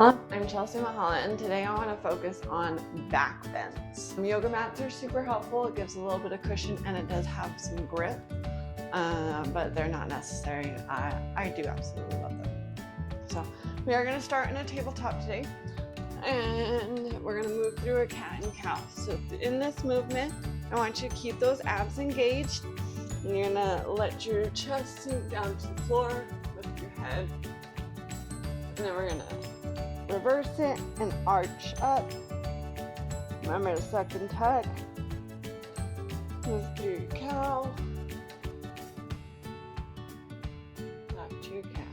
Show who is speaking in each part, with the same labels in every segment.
Speaker 1: I'm Chelsea Mahala, and today I want to focus on back bends. Yoga mats are super helpful. It gives a little bit of cushion and it does have some grip, but they're not necessary. I do absolutely love them. So we are going to start in a tabletop today, and we're going to move through a cat and cow. So in this movement, I want you to keep those abs engaged, and you're going to let your chest sink down to the floor, lift your head, and then we're going to reverse it and arch up. Remember to suck and tuck. Move through your cow. Back to your cat.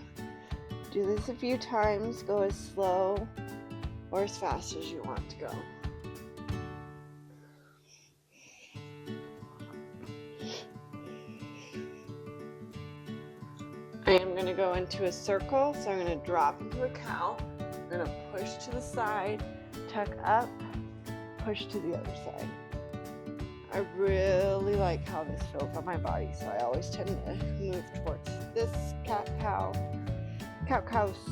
Speaker 1: Do this a few times. Go as slow or as fast as you want to go. I am going to go into a circle, so I'm going to drop into a cow. I'm going to push to the side, tuck up, push to the other side. I really like how this feels on my body, so I always tend to move towards this cat-cow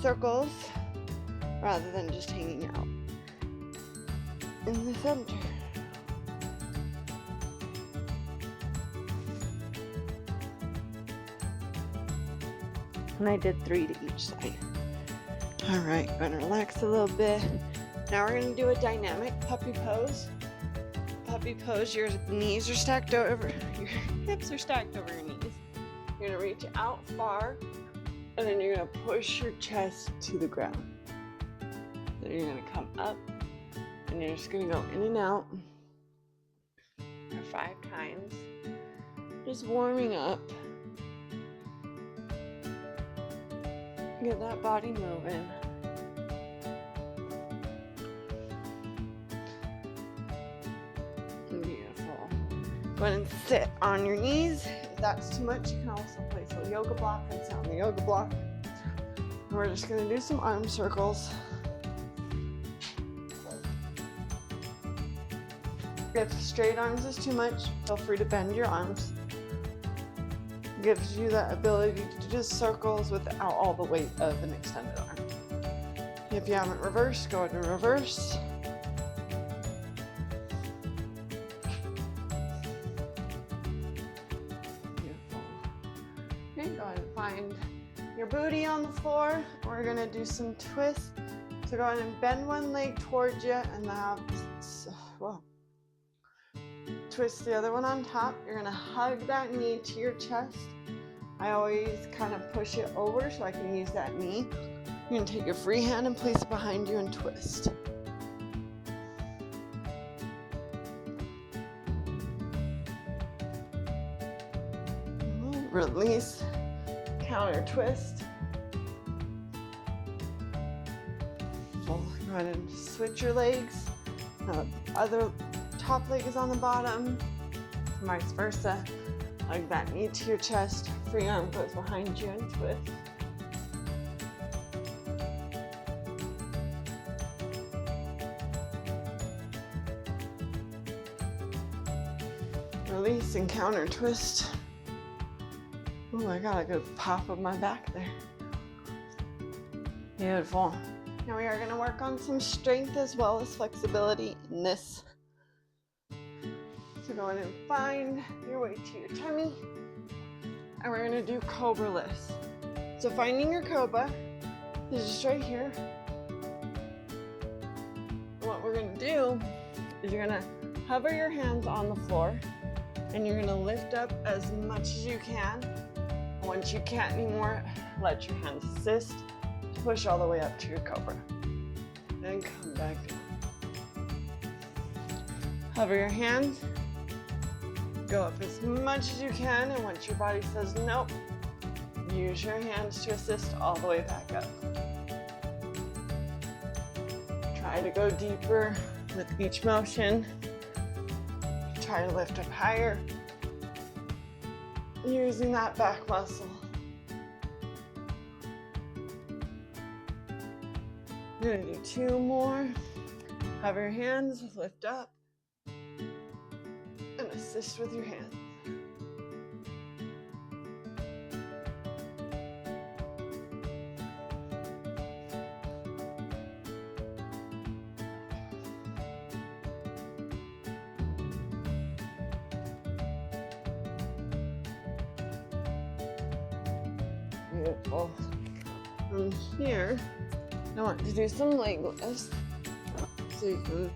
Speaker 1: circles rather than just hanging out in the center. And I did 3 to each side. All right, gonna relax a little bit. Now we're gonna do a dynamic puppy pose. Puppy pose, your knees are stacked over, your hips are stacked over your knees. You're gonna reach out far, and then you're gonna push your chest to the ground. Then you're gonna come up, and you're just gonna go in and out for 5 times. Just warming up. Get that body moving. Beautiful. Go ahead and sit on your knees. If that's too much, you can also place a yoga block and sit on the yoga block. And we're just going to do some arm circles. If straight arms is too much, feel free to bend your arms. Gives you that ability to do circles without all the weight of an extended arm. If you haven't reversed, go ahead and reverse. Beautiful. Okay, go ahead and find your booty on the floor. We're gonna do some twists. So go ahead and bend one leg towards you and now, twist the other one on top. You're gonna hug that knee to your chest. I always kind of push it over so I can use that knee. You're gonna take your free hand and place it behind you and twist. Release, counter twist. Go ahead and switch your legs. Now the other top leg is on the bottom, vice versa. Hug that knee to your chest, free arm goes behind you and twist. Release and counter twist. Oh, I got a good pop of my back there. Beautiful. Now we are going to work on some strength as well as flexibility in this. So go in and find your way to your tummy, and we're gonna do cobra lifts. So finding your cobra is just right here. And what we're gonna do is you're gonna hover your hands on the floor, and you're gonna lift up as much as you can. And once you can't anymore, let your hands assist to push all the way up to your cobra. And come back down. Hover your hands. Go up as much as you can, and once your body says nope, use your hands to assist all the way back up. Try to go deeper with each motion. Try to lift up higher, using that back muscle. We're gonna do 2 more. Hover your hands, lift up, and assist with your hands. Beautiful. From here, I want to do some leg lifts. So you can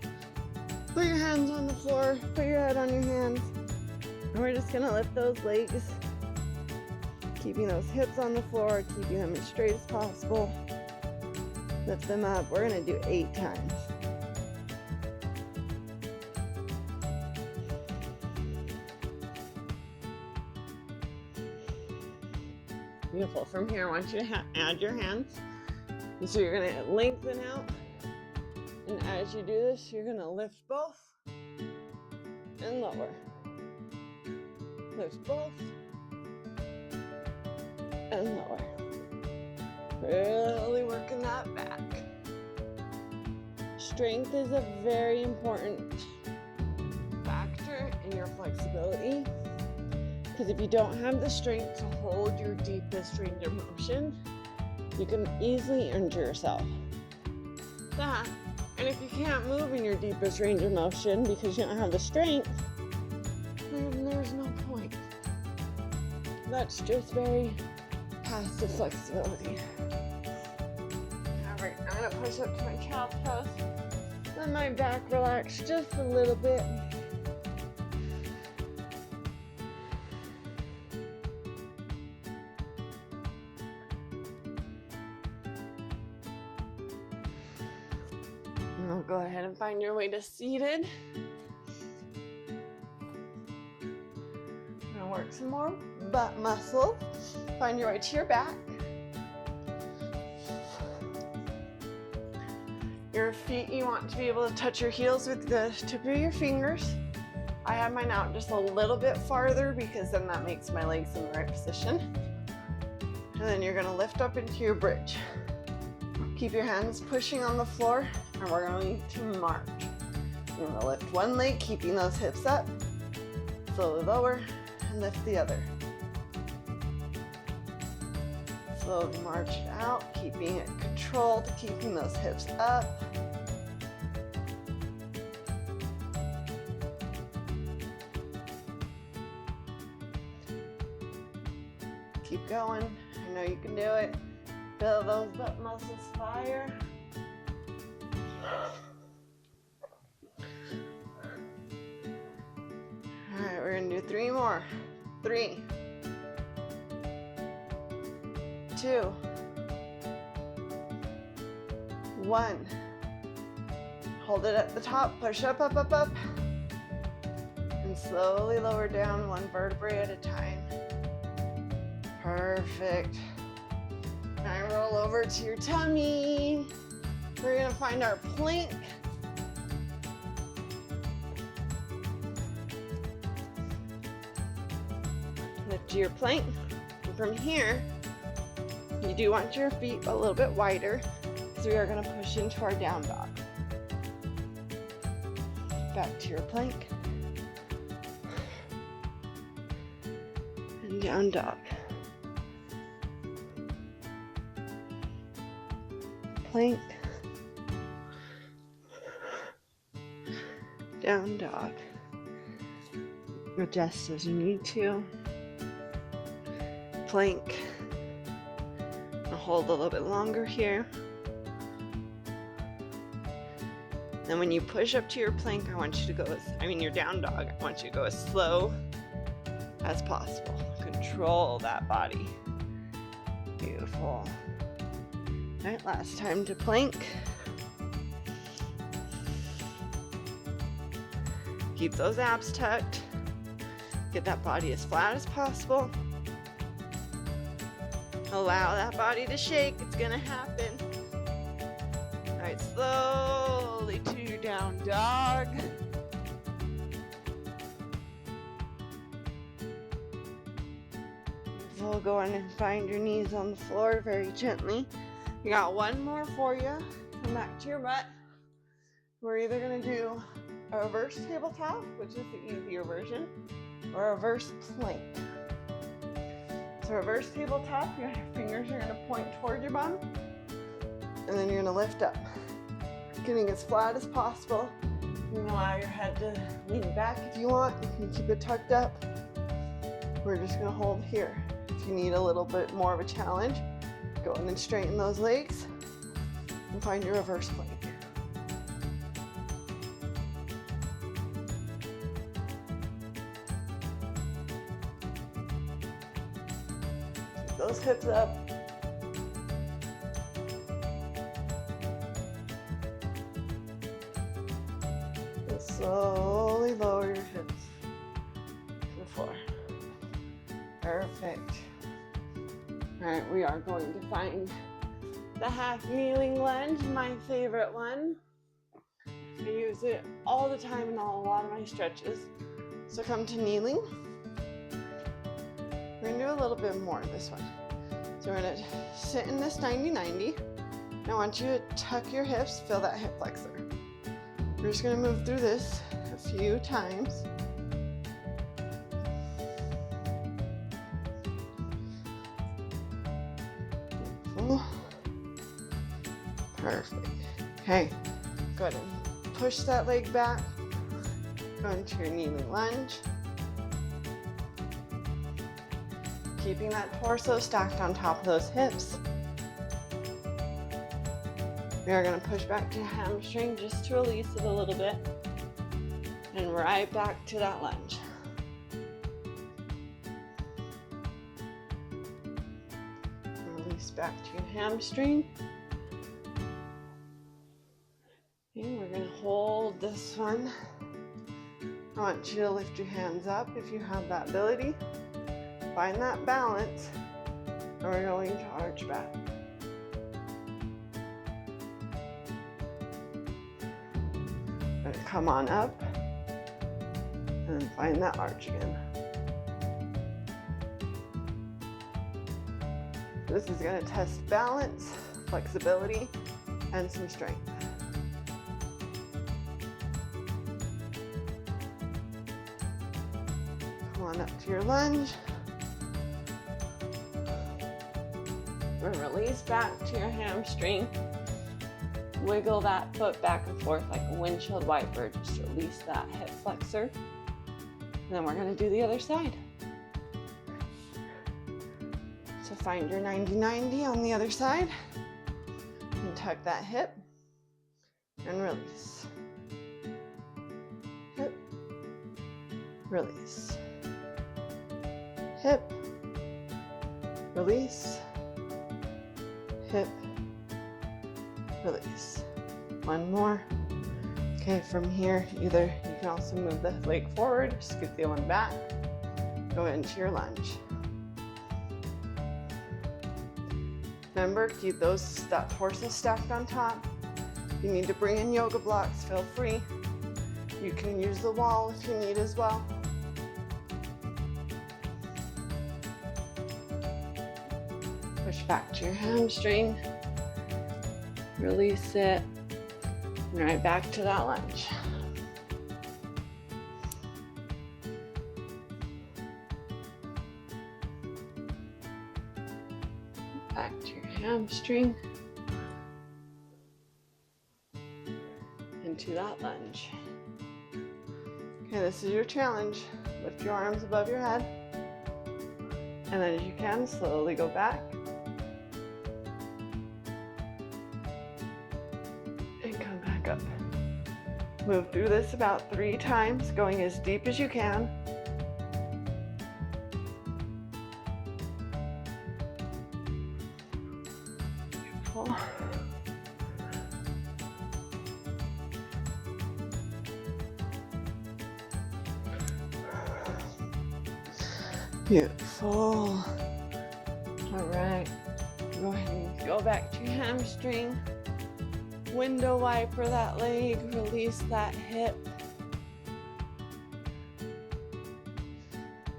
Speaker 1: put your hands on the floor, put your head on your hands, and we're just gonna lift those legs, keeping those hips on the floor, keeping them as straight as possible. Lift them up. We're gonna do 8 times. Beautiful. From here, I want you to add your hands. And so you're gonna lengthen out. And as you do this, you're gonna lift both and lower. Lift both and lower. Really working that back. Strength is a very important factor in your flexibility, because if you don't have the strength to hold your deepest range of motion, you can easily injure yourself. That, and if you can't move in your deepest range of motion because you don't have the strength, then there's no point. That's just very passive flexibility. All right, I'm gonna push up to my child's pose. Let my back relax just a little bit. And I'll go ahead and find your way to seated. I'm gonna work some more butt muscle. Find your way to your back. Your feet, you want to be able to touch your heels with the tip of your fingers. I have mine out just a little bit farther because then that makes my legs in the right position. And then you're gonna lift up into your bridge. Keep your hands pushing on the floor, and we're going to march. You're gonna lift one leg, keeping those hips up. Slowly lower and lift the other. Slowly march it out, keeping it controlled, keeping those hips up. Keep going. I know you can do it. Feel those butt muscles fire. All right, we're gonna do 3 more. 3, 2, 1. Hold it at the top, push up, up, up, up. And slowly lower down 1 vertebrae at a time. Perfect. Now roll over to your tummy. We're gonna find our plank. Lift to your plank. And from here, you do want your feet a little bit wider, because we are gonna push into our down dog. Back to your plank. And down dog. Plank, down dog. Adjust as you need to. Plank. I'll hold a little bit longer here. Then when you push up to your plank, I want you to go your down dog, I want you to go as slow as possible. Control that body. Beautiful. All right, last time to plank. Keep those abs tucked. Get that body as flat as possible. Allow that body to shake. It's gonna happen. All right, slowly to down dog. So go on and find your knees on the floor very gently. We got 1 more for you. Come back to your butt. We're either gonna do a reverse tabletop, which is the easier version, or a reverse plank. So reverse tabletop, your fingers are gonna point toward your bum, and then you're gonna lift up. Getting as flat as possible. You can allow your head to lean back if you want. You can keep it tucked up. We're just gonna hold here. If you need a little bit more of a challenge, Go in and straighten those legs and find your reverse plank. Keep those hips up. And slowly lower your hips to the floor. Perfect. All right, we are going to find the half kneeling lunge, my favorite one. I use it all the time in a lot of my stretches. So come to kneeling. We're gonna do a little bit more this one. So we're gonna sit in this 90-90. I want you to tuck your hips, feel that hip flexor. We're just gonna move through this a few times. Perfect. Okay, go ahead and push that leg back. Go into your kneeling lunge. Keeping that torso stacked on top of those hips. We are going to push back to hamstring just to release it a little bit. And right back to that lunge. Release back to your hamstring. And we're going to hold this one. I want you to lift your hands up if you have that ability. Find that balance, and we're going to arch back. And come on up, and then find that arch again. This is going to test balance, flexibility, and some strength. Come on up to your lunge. And release back to your hamstring. Wiggle that foot back and forth like a windshield wiper. Just release that hip flexor. And then we're going to do the other side. So find your 90-90 on the other side. And tuck that hip. And release. Hip. Release. Hip. Release. Hip, release. One more. Okay, from here, either you can also move the leg forward, scoot the one back, go into your lunge. Remember, keep that torso stacked on top. If you need to bring in yoga blocks, feel free. You can use the wall if you need as well. Push back to your hamstring, release it, and right back to that lunge. Back to your hamstring, into that lunge. Okay, this is your challenge. Lift your arms above your head, and then as you can, slowly go back. Up. Move through this about 3 times, going as deep as you can. Beautiful. Beautiful. All right. Go ahead and go back to your hamstring. Window wiper that leg, release that hip.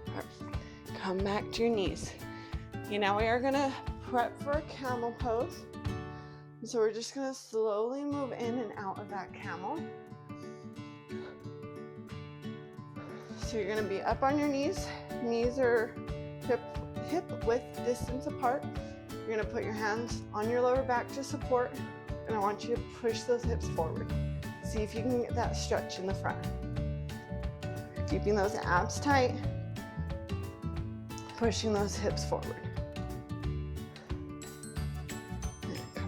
Speaker 1: Perfect. Come back to your knees. Okay, now we are gonna prep for a camel pose. So we're just gonna slowly move in and out of that camel. So you're gonna be up on your knees. Knees are hip width distance apart. You're gonna put your hands on your lower back to support. And I want you to push those hips forward. See if you can get that stretch in the front. Keeping those abs tight, pushing those hips forward.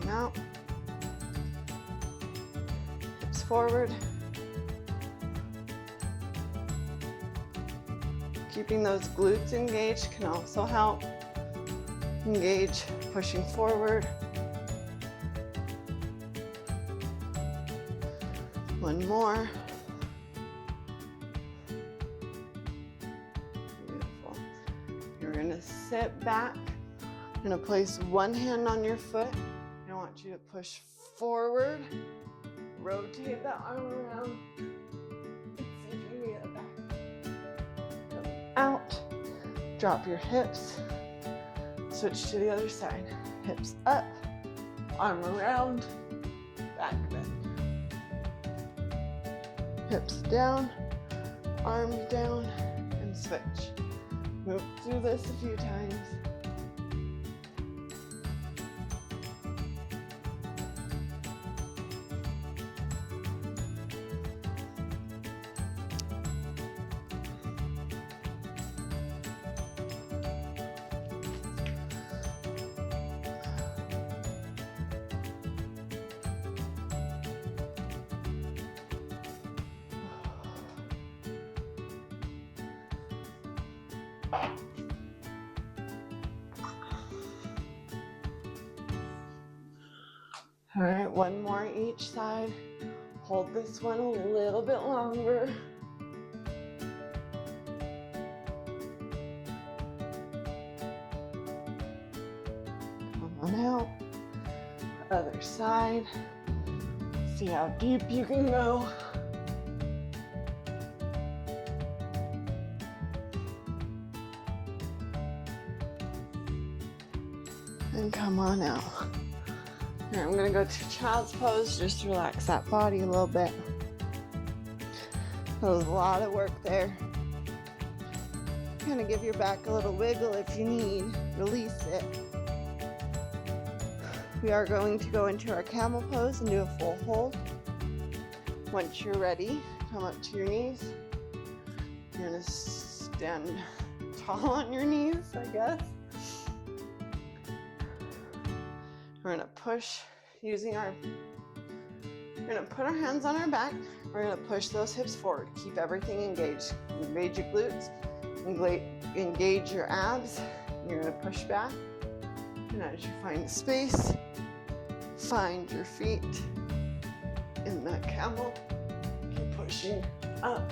Speaker 1: Come out. Hips forward. Keeping those glutes engaged can also help. Engage, pushing forward. One more. Beautiful. You're gonna sit back. I'm gonna place one hand on your foot. I want you to push forward. Rotate the arm around. See if you can get it back. Come out. Drop your hips. Switch to the other side. Hips up. Arm around. Back bend. Hips down, arms down, and switch. Move through this a few times. All right, one more each side. Hold this one a little bit longer. Come on out. Other side. See how deep you can go. And come on out. Here, I'm gonna go to child's pose, just relax that body a little bit. That was a lot of work there. Kind of give your back a little wiggle if you need, release it. We are going to go into our camel pose and do a full hold. Once you're ready, come up to your knees. You're gonna stand tall on your knees, I guess. We're gonna push we're gonna put our hands on our back. We're gonna push those hips forward. Keep everything engaged. Engage your glutes, engage your abs. You're gonna push back. And as you find space, find your feet in that camel. Keep pushing up.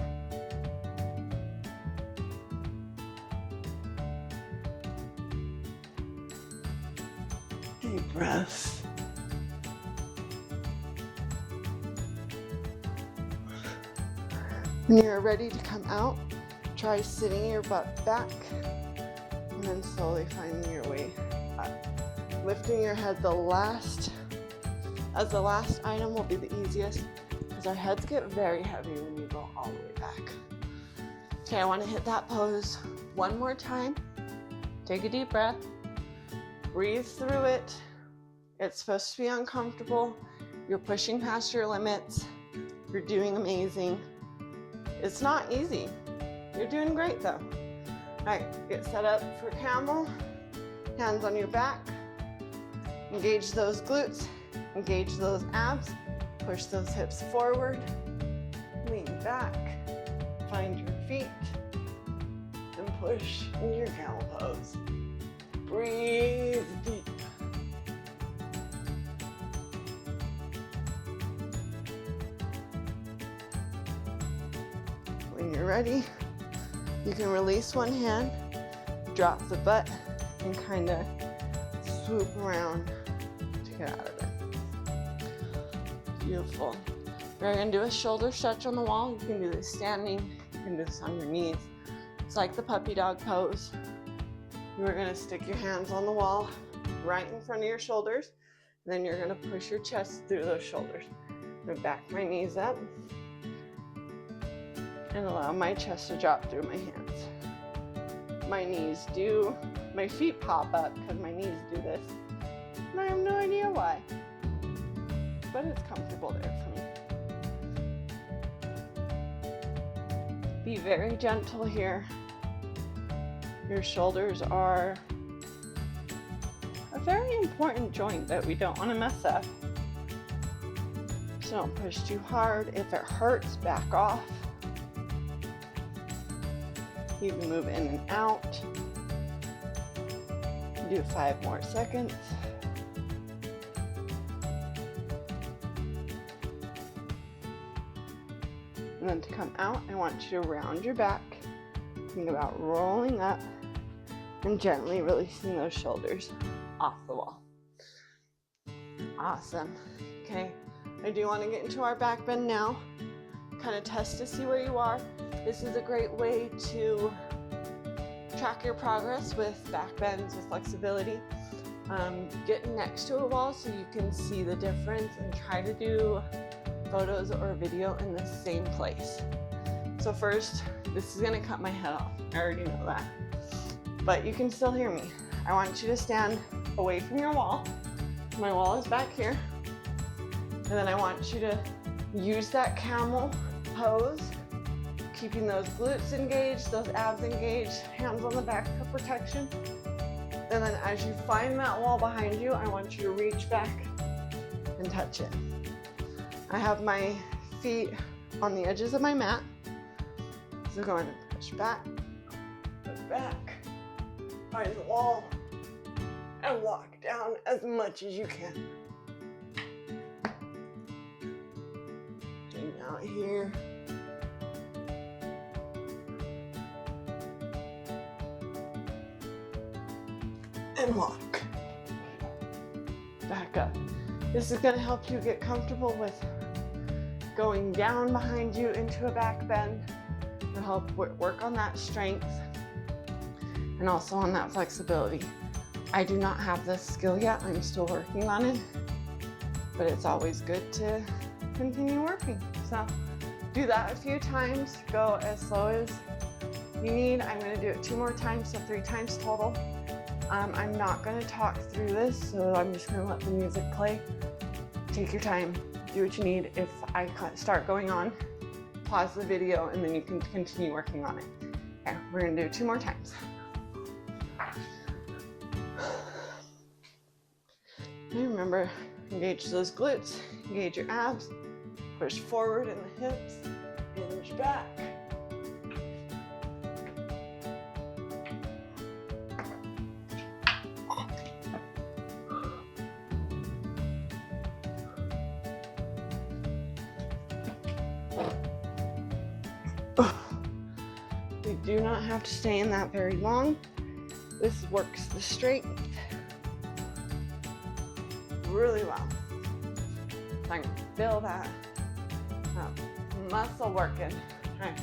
Speaker 1: Deep breaths. When you're ready to come out, try sitting your butt back and then slowly finding your way up. Lifting your head the last item will be the easiest because our heads get very heavy when you go all the way back. Okay, I want to hit that pose one more time. Take a deep breath. Breathe through it. It's supposed to be uncomfortable. You're pushing past your limits. You're doing amazing. It's not easy. You're doing great though. All right, get set up for camel. Hands on your back. Engage those glutes. Engage those abs. Push those hips forward. Lean back. Find your feet. And push in your camel pose. Breathe deep. When you're ready, you can release one hand, drop the butt, and kind of swoop around to get out of it. Beautiful. We're going to do a shoulder stretch on the wall. You can do this standing. You can do this on your knees. It's like the puppy dog pose. You're going to stick your hands on the wall right in front of your shoulders. Then you're going to push your chest through those shoulders. I'm going to back my knees up and allow my chest to drop through my hands. My feet pop up because my knees do this. And I have no idea why. But it's comfortable there for me. Be very gentle here. Your shoulders are a very important joint that we don't want to mess up. So don't push too hard. If it hurts, back off. You can move in and out. Do 5 more seconds. And then to come out, I want you to round your back. Think about rolling up and gently releasing those shoulders off the wall. Awesome. Okay, I do want to get into our back bend now. Kind of test to see where you are. This is a great way to track your progress with back bends, with flexibility. Get next to a wall so you can see the difference and try to do photos or video in the same place. So first, this is gonna cut my head off. I already know that. But you can still hear me. I want you to stand away from your wall. My wall is back here. And then I want you to use that camel pose, keeping those glutes engaged, those abs engaged, hands on the back for protection. And then as you find that wall behind you, I want you to reach back and touch it. I have my feet on the edges of my mat. So go ahead and push back, find the wall, and walk down as much as you can. Hang out here. And walk. Back up. This is going to help you get comfortable with going down behind you into a back bend. It'll help work on that strength and also on that flexibility. I do not have this skill yet. I'm still working on it, but it's always good to continue working. So do that a few times. Go as slow as you need. I'm going to do it 2 more times, so 3 times total. I'm not going to talk through this, so I'm just going to let the music play. Take your time, do what you need. If I start going on, pause the video, and then you can continue working on it. Okay, we're going to do 2 more times. And remember, engage those glutes, engage your abs, push forward in the hips, hinge back. You do not have to stay in that very long. This works the strength really well. So I'm gonna feel that muscle working. All right,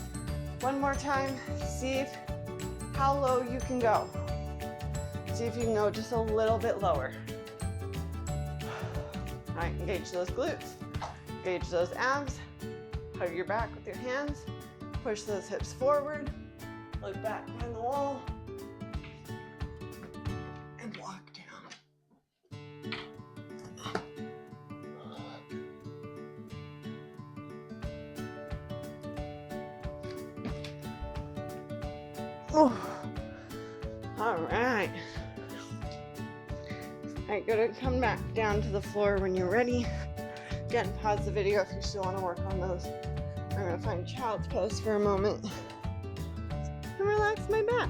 Speaker 1: 1 more time. See how low you can go. See if you can go just a little bit lower. All right, engage those glutes, engage those abs, hug your back with your hands, push those hips forward, look back behind the wall, and walk down. Oh. All right. All right, gonna come back down to the floor when you're ready. Again, pause the video if you still want to work on those. I'm gonna find child's pose for a moment and relax my back.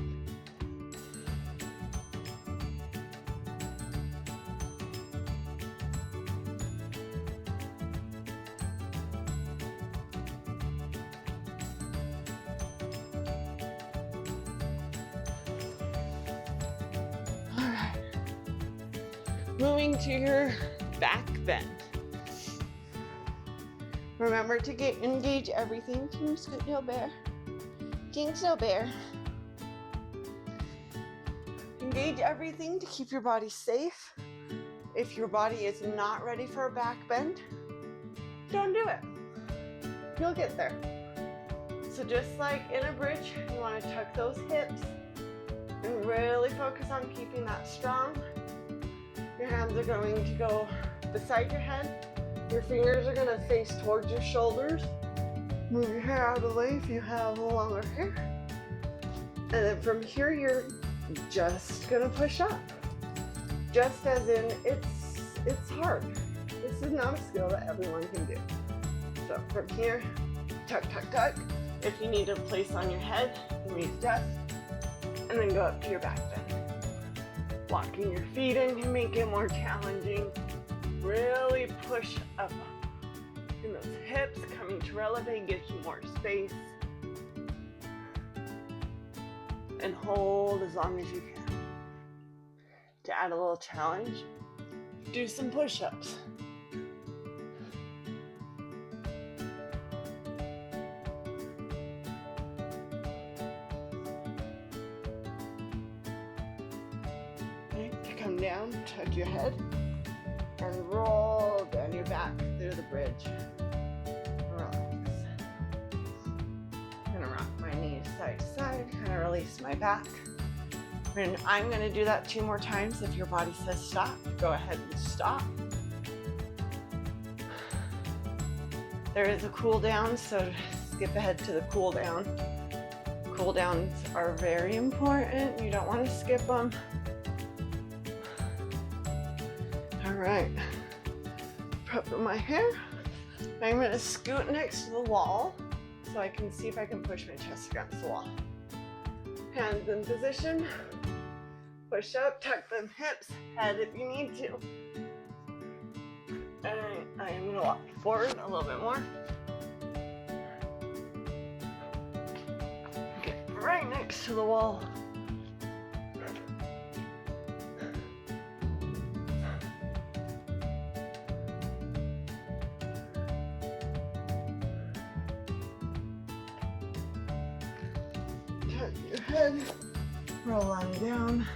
Speaker 1: All right. Moving to your back bend. Remember to engage everything. King Scootdale Bear. King Snow Bear. Engage everything to keep your body safe. If your body is not ready for a back bend, don't do it. You'll get there. So just like in a bridge, you want to tuck those hips and really focus on keeping that strong. Your hands are going to go beside your head. Your fingers are going to face towards your shoulders. Move your hair out of the way if you have longer hair. And then from here, you're just going to push up. Just as in, it's hard. This is not a skill that everyone can do. So from here, tuck, tuck, tuck. If you need a place on your head, readjust, and then go up to your back bend. Locking your feet in can make it more challenging. Really push up in those hips. Coming to releve gives you more space. And hold as long as you can. To add a little challenge, do some push-ups. Come down, tuck your head, and roll down your back through the bridge. Relax. I'm gonna rock my knees side to side, kind of release my back. And I'm gonna do that 2 more times. If your body says stop, go ahead and stop. There is a cool down, so skip ahead to the cool down. Cool downs are very important. You don't want to skip them. All right, put my hair. I'm going to scoot next to the wall so I can see if I can push my chest against the wall. Hands in position. Push up, tuck them hips, head if you need to. And I am going to walk forward a little bit more. Get right next to the wall. Tuck your head, roll on down.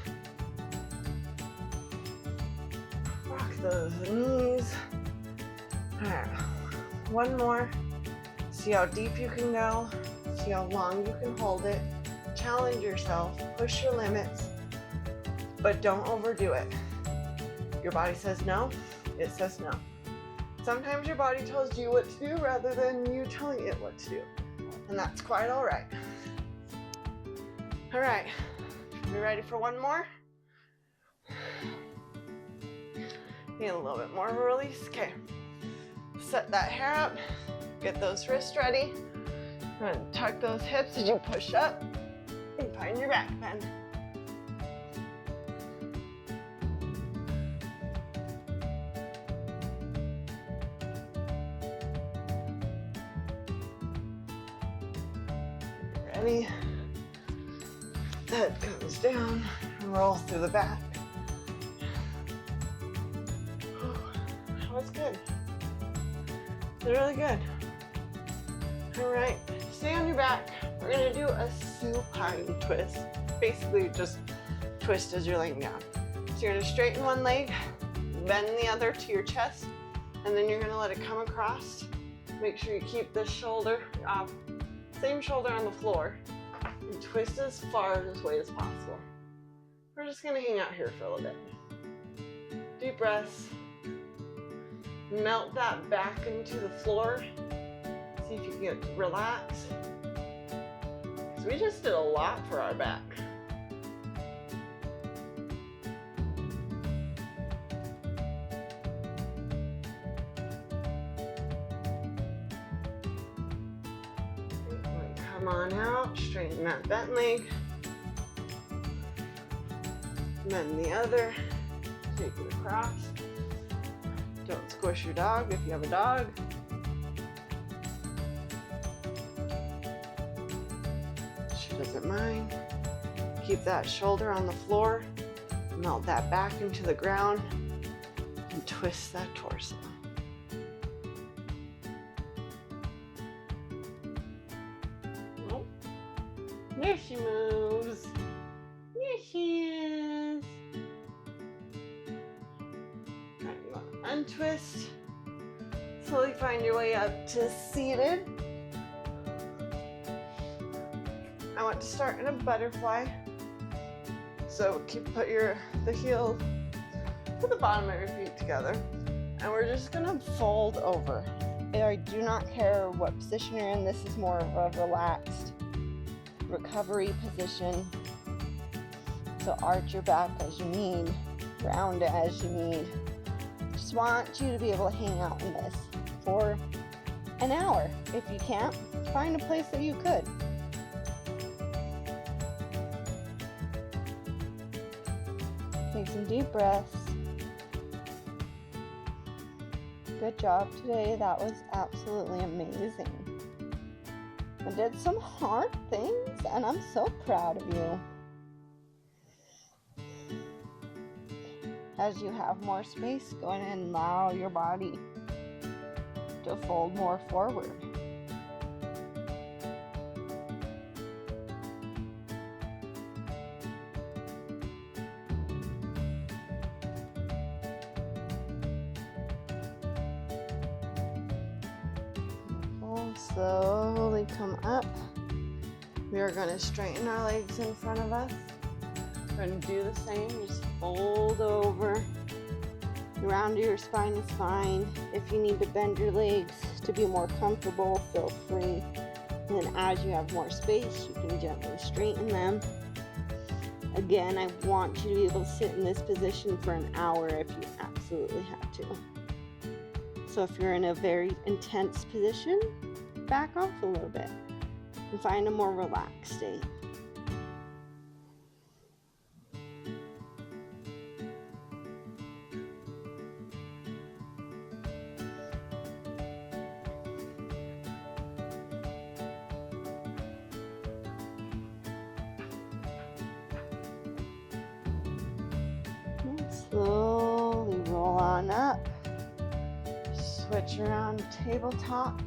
Speaker 1: Rock those knees. All right, one more. See how deep you can go. See how long you can hold it. Challenge yourself, push your limits, but don't overdo it. Your body says no, it says no. Sometimes your body tells you what to do rather than you telling it what to do, and that's quite all right. All right, you ready for one more? Need a little bit more of a release. Okay, set that hair up, get those wrists ready. I'm gonna tuck those hips as you push up and find your back bend. Ready? Head comes down, roll through the back. That was good. They're really good. All right, stay on your back. We're gonna do a supine twist. Basically, just twist as you're laying down. So you're gonna straighten one leg, bend the other to your chest, and then you're gonna let it come across. Make sure you keep this shoulder, same shoulder on the floor, and twist as far this way as possible. We're just gonna hang out here for a little bit. Deep breaths. Melt that back into the floor. See if you can get relaxed. Because we just did a lot for our back. Come on out, straighten that bent leg. Bend the other, take it across. Don't squish your dog if you have a dog. She doesn't mind. Keep that shoulder on the floor. Melt that back into the ground and twist that torso. Oh, there she moves. There she is. Alright, you want to untwist. Slowly find your way up to seated. I want to start in a butterfly. So put the heel to the bottom of your feet together. And we're just gonna fold over. I do not care what position you're in. This is more of a relaxed recovery position. So arch your back as you need.
Speaker 2: round it as you need. Just want you to be able to hang out in this for an hour. If you can't, find a place that you could. Take some deep breaths. Good job today. That was absolutely amazing. I did some hard things and I'm so proud of you. As you have more space, go ahead and allow your body to fold more forward. Slowly come up. We are going to straighten our legs in front of us. We're going to do the same. Just fold over. Round your spine is fine. If you need to bend your legs to be more comfortable, feel free. And then as you have more space, you can gently straighten them. Again, I want you to be able to sit in this position for an hour if you absolutely have to. So if you're in a very intense position, back off a little bit and find a more relaxed state. And slowly roll on up. Switch around tabletop.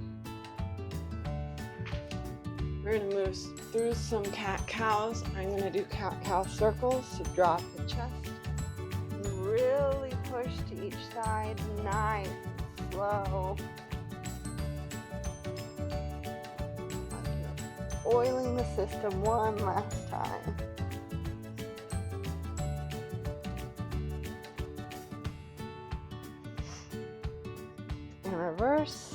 Speaker 2: We're going to move through some cat-cows. I'm going to do cat-cow circles, so drop the chest. And really push to each side, nice and slow. Like you're oiling the system one last time. And reverse.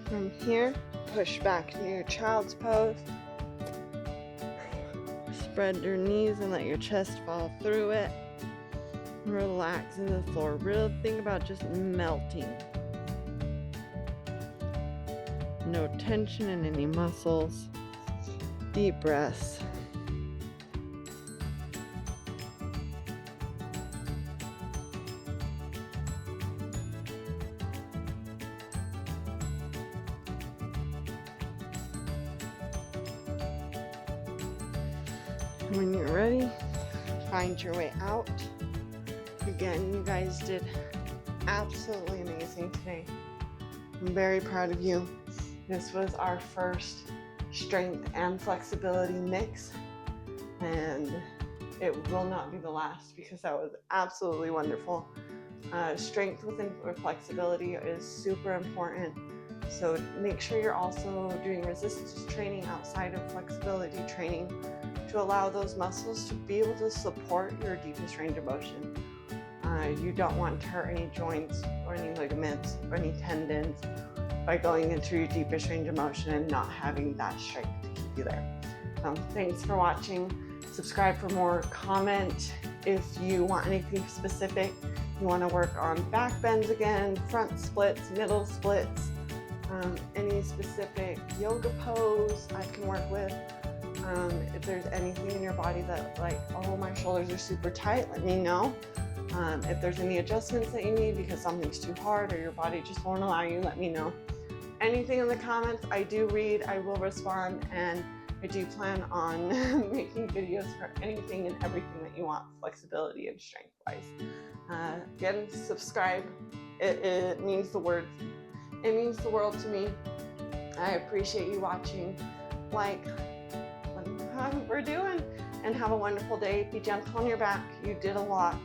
Speaker 2: From here, push back to your child's pose. Spread your knees and let your chest fall through it. Relax in the floor. Really think about just melting. No tension in any muscles. Deep breaths. When you're ready, find your way out. Again, you guys did absolutely amazing today. I'm very proud of you. This was our first strength and flexibility mix, and it will not be the last because that was absolutely wonderful. Strength within flexibility is super important. So make sure you're also doing resistance training outside of flexibility training to allow those muscles to be able to support your deepest range of motion. You don't want to hurt any joints or any ligaments or any tendons by going into your deepest range of motion and not having that strength to keep you there. Thanks for watching. Subscribe for more. Comment if you want anything specific. You want to work on back bends again, front splits, middle splits, any specific yoga pose I can work with. If there's anything in your body that like, oh, my shoulders are super tight, let me know. If there's any adjustments that you need because something's too hard or your body just won't allow you, let me know. Anything in the comments, I do read, I will respond, and I do plan on making videos for anything and everything that you want, flexibility and strength wise. Again, subscribe. It means the world. It means the world to me. I appreciate you watching. Like what we're doing, and have a wonderful day. Be gentle on your back. You did a lot.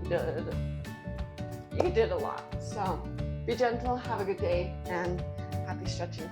Speaker 2: You did a lot. So be gentle, have a good day, and happy stretching.